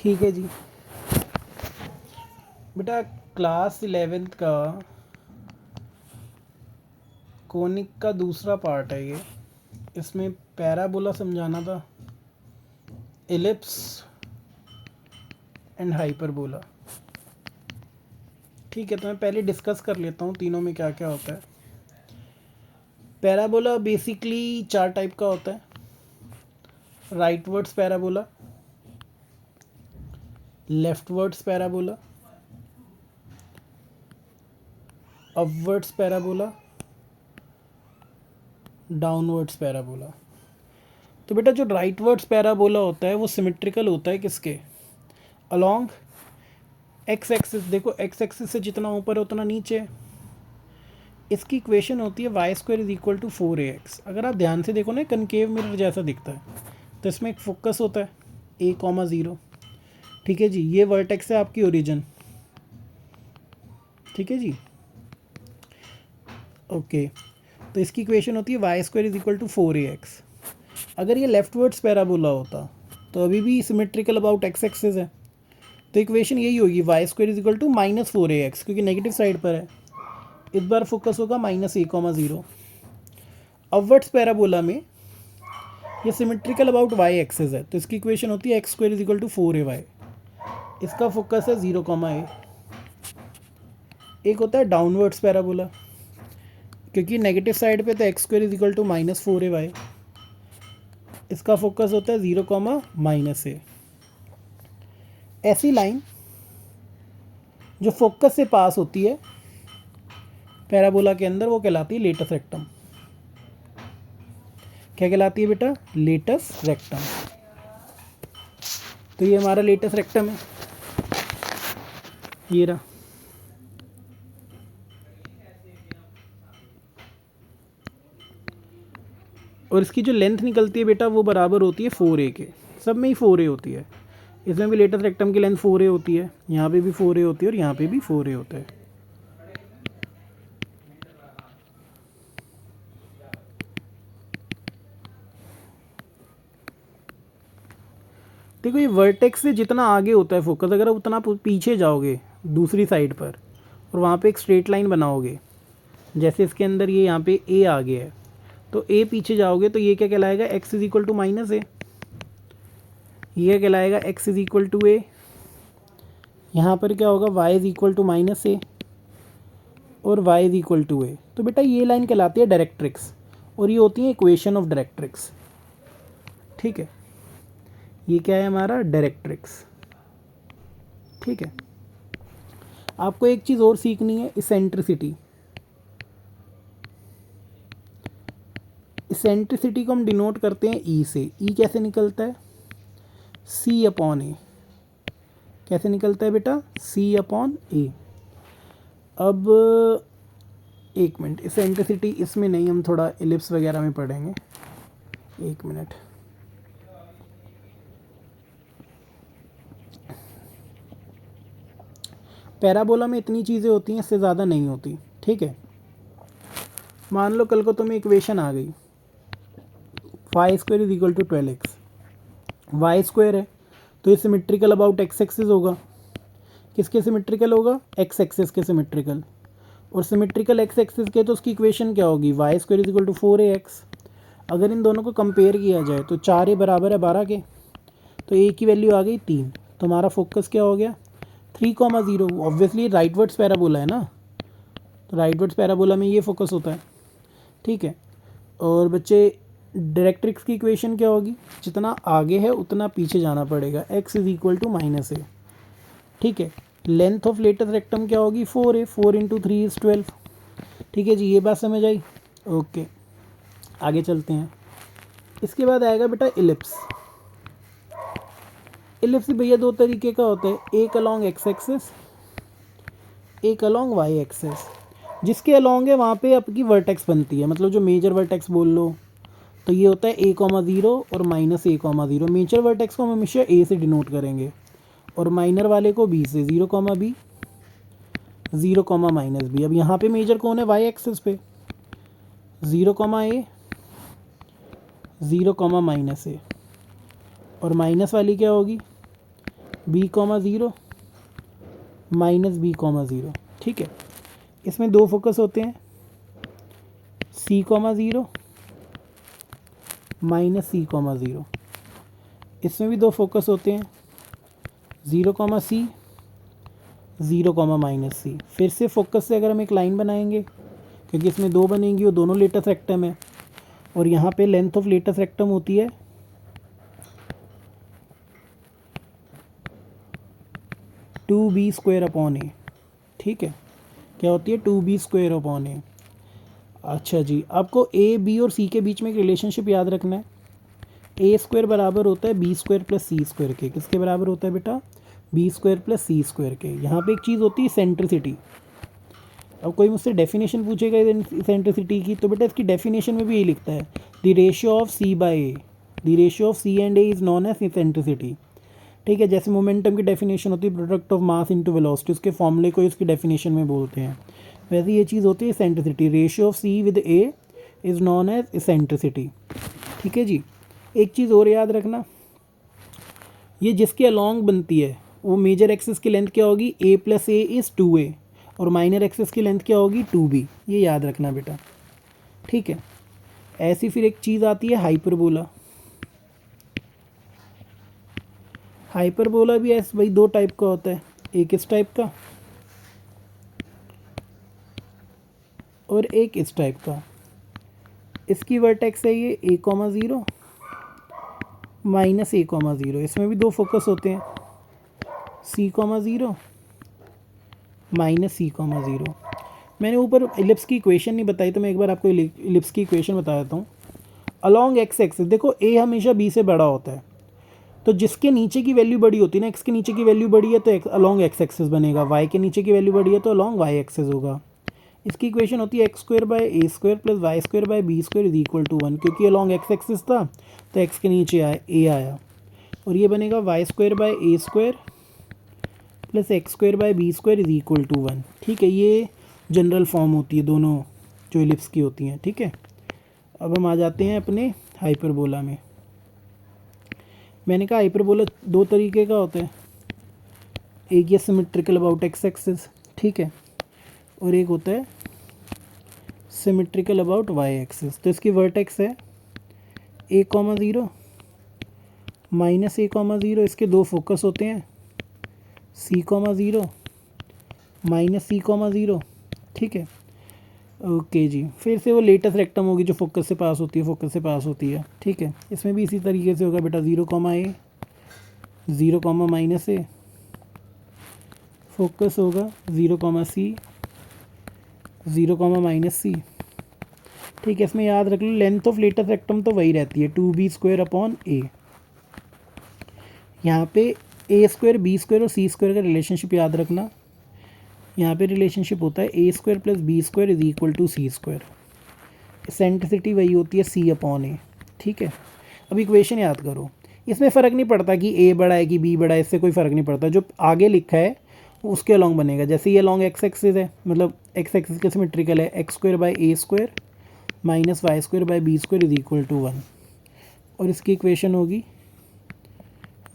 ठीक है जी बेटा, क्लास 11th का कोनिक का दूसरा पार्ट है ये। इसमें पैराबोला समझाना था, एलिप्स एंड हाइपरबोला। ठीक है, तो मैं पहले डिस्कस कर लेता हूँ तीनों में क्या क्या होता है। पैराबोला बेसिकली 4 टाइप का होता है। Rightwards parabola, leftwards parabola, upwards parabola, downwards parabola. तो बेटा जो राइटवर्ड्स पैराबोला होता है वो सिमेट्रिकल होता है किसके, अलोंग एक्स एक्सिस। देखो एक्स एक्सिस से जितना ऊपर है उतना नीचे। इसकी इक्वेशन होती है y square is equal to 4ax। अगर आप ध्यान से देखो ना, कनकेव मिरर जैसा दिखता है, तो इसमें एक फोकस होता है a,0। ठीक है जी, ये वर्टेक्स है आपकी ओरिजिन। ठीक है जी, ओके। तो इसकी इक्वेशन होती है y square is equal to 4ax। अगर ये लेफ्टवर्ड्स पैराबोला होता तो अभी भी सिमेट्रिकल अबाउट एक्स एक्सिस है, तो इक्वेशन यही होगी y square is equal to -4ax, क्योंकि नेगेटिव साइड पर है। इस बार फोकस होगा -a,0। अपवर्ड्स पैराबोला में ये सिमेट्रिकल अबाउट वाई एक्सिस है, तो इसकी इक्वेशन होती है x square is equal to 4ay। इसका फोकस है 0,a। एक होता है डाउनवर्ड्स पैराबोला, क्योंकि नेगेटिव साइड पे तो x square is equal to -4ay। इसका फोकस होता है 0,-a। ऐसी लाइन जो फोकस से पास होती है पैराबोला के अंदर वो कहलाती है लेटस रेक्टम। क्या कहलाती है बेटा, लेटस रेक्टम। तो ये हमारा लेटस रेक्टम है, ये रहा। और इसकी जो लेंथ निकलती है बेटा वो बराबर होती है 4a के। सब में ही 4a होती है। इसमें भी लेटस रेक्टम की लेंथ 4a होती है, यहाँ पे भी 4a होती है, और यहाँ पे भी 4a होता है। देखो ये वर्टेक्स से जितना आगे होता है फोकस, अगर आप उतना पीछे जाओगे दूसरी साइड पर और वहाँ पे एक स्ट्रेट लाइन बनाओगे, जैसे इसके अंदर ये यहाँ पे a आ गया है, तो a पीछे जाओगे तो ये क्या कहलाएगा, x is equal to -a। ये कहलाएगा x is equal to a। यहाँ पर क्या होगा, y is equal to -a और y is equal to a। तो बेटा ये लाइन कहलाती है डायरेक्ट्रिक्स, और ये होती है इक्वेशन ऑफ डायरेक्ट्रिक्स। ठीक है, ये क्या है हमारा, डायरेक्ट्रिक्स। ठीक है, आपको एक चीज़ और सीखनी है, इसेंट्रिसिटी। इसेंट्रिसिटी को हम डिनोट करते हैं ई से। ई कैसे निकलता है, C/a। कैसे निकलता है बेटा, C/a। अब एक मिनट, इसेंट्रिसिटी इसमें नहीं, हम थोड़ा एलिप्स वगैरह में पढ़ेंगे। एक मिनट, पैराबोला में इतनी चीज़ें होती हैं, इससे ज़्यादा नहीं होती। ठीक है, मान लो कल को तुम्हें इक्वेशन आ गई y square is equal to 12x। Y square है तो ये सिमेट्रिकल अबाउट एक्स एक्सिस होगा। किसके सिमेट्रिकल होगा, एक्स एक्सिस के सिमेट्रिकल। और सिमेट्रिकल एक्स एक्सिस के तो उसकी इक्वेशन क्या होगी, y square is equal to 4ax। अगर इन दोनों को कंपेयर किया जाए तो 4a बराबर है 12 के, तो a की वैल्यू आ गई 3। तो हमारा फोकस क्या हो गया, 3,0। ऑब्वियसली राइटवर्ड्स पैराबोला है ना, तो राइटवर्ड्स पैराबोला में ये फोकस होता है। ठीक है, और बच्चे डायरेक्ट्रिक्स की इक्वेशन क्या होगी, जितना आगे है उतना पीछे जाना पड़ेगा, x is equal to -a। ठीक है, लेंथ ऑफ लेटस रेक्टम क्या होगी, 4a। 4 into 3 is 12। ठीक है जी, ये बात समझ आई। ओके, आगे चलते हैं। इसके बाद आएगा बेटा इलिप्स। इलिप्स भैया दो तरीके का होता है, एक अलॉन्ग एक्स एक्सिस, एक अलॉन्ग वाई एक्सिस। जिसके अलॉन्ग है वहाँ पे आपकी वर्टेक्स बनती है, मतलब जो मेजर वर्टेक्स बोल लो, तो ये होता है a,0 और -a,0। मेजर वर्टेक्स को हम हमेशा a से डिनोट करेंगे, और माइनर वाले को b से, 0,b 0,-b। अब यहाँ पे मेजर कौन है, वाई एक्सिस पे, 0,a 0,-a। और माइनस वाली क्या होगी, b comma zero minus b comma zero, ठीक है। इसमें दो फोकस होते हैं, c comma zero minus c comma zero. इसमें भी दो फोकस होते हैं, zero comma c, zero comma minus c. फिर से फोकस से अगर हम एक लाइन बनाएंगे, क्योंकि इसमें दो बनेंगी, वो दोनों लेटस रेक्टम है, और यहाँ पे लेंथ ऑफ लेटस रेक्टम होती है 2b² अपॉन ए, ठीक है। क्या होती है? 2b² अपॉन ए। अच्छा जी, आपको ए बी और सी के बीच में एक रिलेशनशिप याद रखना है। ए स्क्वायर बराबर होता है b square plus c square के। किसके बराबर होता है बेटा? B square plus c square के। यहाँ पे एक चीज़ होती है सेंट्रिसिटी। अब कोई मुझसे डेफिनेशन पूछेगा सेंट्रिसिटी की, तो बेटा इसकी डेफिनेशन में भी यही लिखता है, the ratio of c by a, the ratio of c and a is known as eccentricity, ठीक है। जैसे मोमेंटम की डेफिनेशन होती है product of mass into velocity, उसके फॉर्मूले को इसकी डेफिनेशन में बोलते हैं। वैसे ये चीज़ होती है eccentricity, ratio of c with a is known as eccentricity, ठीक है जी। एक चीज़ और याद रखना, ये जिसके अलॉन्ग बनती है वो मेजर एक्सिस की लेंथ क्या होगी? ए प्लस ए इज़ 2a, और माइनर एक्सिस की लेंथ क्या होगी? 2b। ये याद रखना बेटा, ठीक है। ऐसी फिर एक चीज़ आती है हाइपरबोला। हाइपरबोला भी ऐसे भाई दो टाइप का होता है, एक इस टाइप का और एक इस टाइप का। इसकी वर्टेक्स है ये a comma zero minus a comma zero. इसमें भी दो फोकस होते हैं, c comma zero minus c comma zero. मैंने ऊपर इलिप्स की इक्वेशन नहीं बताई, तो मैं एक बार आपको इलिप्स की इक्वेशन बता देता हूँ। अलॉन्ग एक्स एक्सिस देखो, a हमेशा b से बड़ा होता है, तो जिसके नीचे की वैल्यू बड़ी होती है ना, x के नीचे की वैल्यू बड़ी है तो अलॉन्ग एक्स एक्सिस बनेगा, y के नीचे की वैल्यू बड़ी है तो अलॉन्ग y एक्सिस होगा। इसकी इक्वेशन होती है x square by a square plus y square by b square is equal to 1। क्योंकि अलॉन्ग एक्स एक्सिस था तो x के नीचे a आया, और ये बनेगा y square by a square plus x square by b square is equal to 1, ठीक है। ये जनरल फॉर्म होती है दोनों जो इलिप्स की होती हैं, ठीक है। अब हम आ जाते हैं अपने हाइपरबोला में। मैंने कहा हाइपरबोला दो तरीके का होता है, एक ये सिमेट्रिकल अबाउट एक्स एक्सिस, ठीक है, और एक होता है सिमेट्रिकल अबाउट वाई एक्सिस। तो इसकी वर्टेक्स है a comma zero minus a comma zero. इसके दो फोकस होते हैं, c comma zero minus c comma zero, ठीक है। ओके जी, फिर से वो लेटेस्ट रेक्टम होगी जो फोकस से पास होती है, ठीक है। इसमें भी इसी तरीके से होगा बेटा, ज़ीरो कॉमा ए, ज़ीरो कॉमा माइनस ए, फोकस होगा zero comma c, zero comma minus सी, ठीक है। इसमें याद रख लो लेंथ ऑफ लेटेस्ट रेक्टम तो वही रहती है 2b² अपॉन ए। यहाँ पे a स्क्वायर बी स्क्वायर और सी स्क्वायर का रिलेशनशिप याद रखना। यहाँ पे रिलेशनशिप होता है a square plus b square is equal to c square. Eccentricity वही होती है c अपॉन ए, ठीक है। अब इक्वेशन याद करो, इसमें फ़र्क नहीं पड़ता कि a बड़ा है कि b बड़ा है, इससे कोई फ़र्क नहीं पड़ता, जो आगे लिखा है उसके अलॉन्ग बनेगा। जैसे ये अलॉन्ग एक्स एक्सिस है, मतलब एक्स एक्सिस के सिमेट्रिकल है, x square by a square minus y square by b square is equal to 1, और इसकी इक्वेशन होगी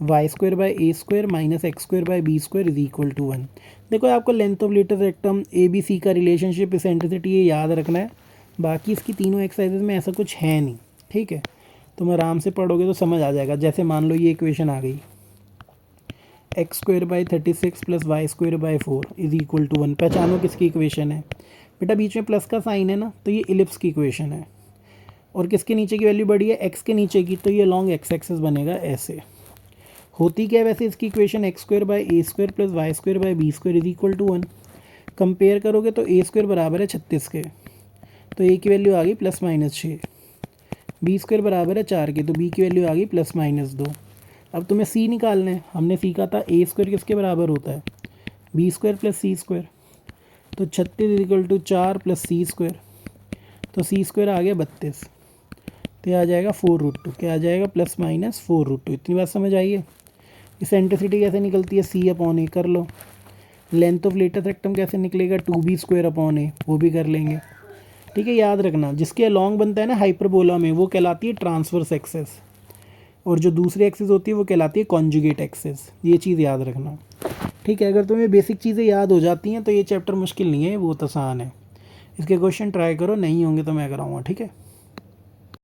y square by a square minus x square by b square is equal to 1। देखो आपको length of latus rectum a b c का relationship, eccentricity ये याद रखना है। बाकी इसकी तीनों एक्सरसाइजेज में ऐसा कुछ है नहीं, ठीक है। तुम आराम से पढ़ोगे तो समझ आ जाएगा। जैसे मान लो ये इक्वेशन आ गई, एक्स स्क्वायर बाई 36 प्लस y square by 4 is equal to 1। पहचानो किसकी इक्वेशन है बेटा, बीच में प्लस का साइन है ना, तो ये इलिप्स की इक्वेशन है। और किसके नीचे की वैल्यू बढ़ी है? एक्स के नीचे की, तो ये लॉन्ग एक्स एक्सिस बनेगा ऐसे। होती क्या है वैसे इसकी equation? X square by a square plus y square by b square is equal to 1। Compare करोगे तो ए स्क्वायर बराबर है 36 के, तो ए की वैल्यू आ गई प्लस माइनस 6। बी स्क्वायर बराबर है 4 के, तो बी की वैल्यू आ गई प्लस माइनस 2। अब तुम्हें सी निकालना है। हमने सीखा था ए स्क्वायर किसके बराबर होता है? B square plus c square. तो 36 is equal to 4 plus c square, तो सी स्क्वायर आ गया 32, तो आ जाएगा 4√2। क्या आ जाएगा? Plus minus 4√2। इतनी बात समझ आई है? इसेंट्रिसिटी कैसे निकलती है? सी अपॉन ए कर लो। लेंथ ऑफ लेटेस्ट रेक्टम कैसे निकलेगा? 2b² अपॉन ए, वो भी कर लेंगे, ठीक है। याद रखना जिसके अलॉन्ग बनता है ना हाइपरबोला में, वो कहलाती है ट्रांसवर्स एक्सिस। और जो दूसरी एक्सिस होती है वो कहलाती है कॉन्जुगेट एक्सिस। ये चीज़ याद रखना, ठीक है। अगर तुम्हें बेसिक चीज़ें याद हो जाती हैं तो ये चैप्टर मुश्किल नहीं है, बहुत आसान है। इसके क्वेश्चन ट्राई करो, नहीं होंगे तो मैं कराऊँगा, ठीक है।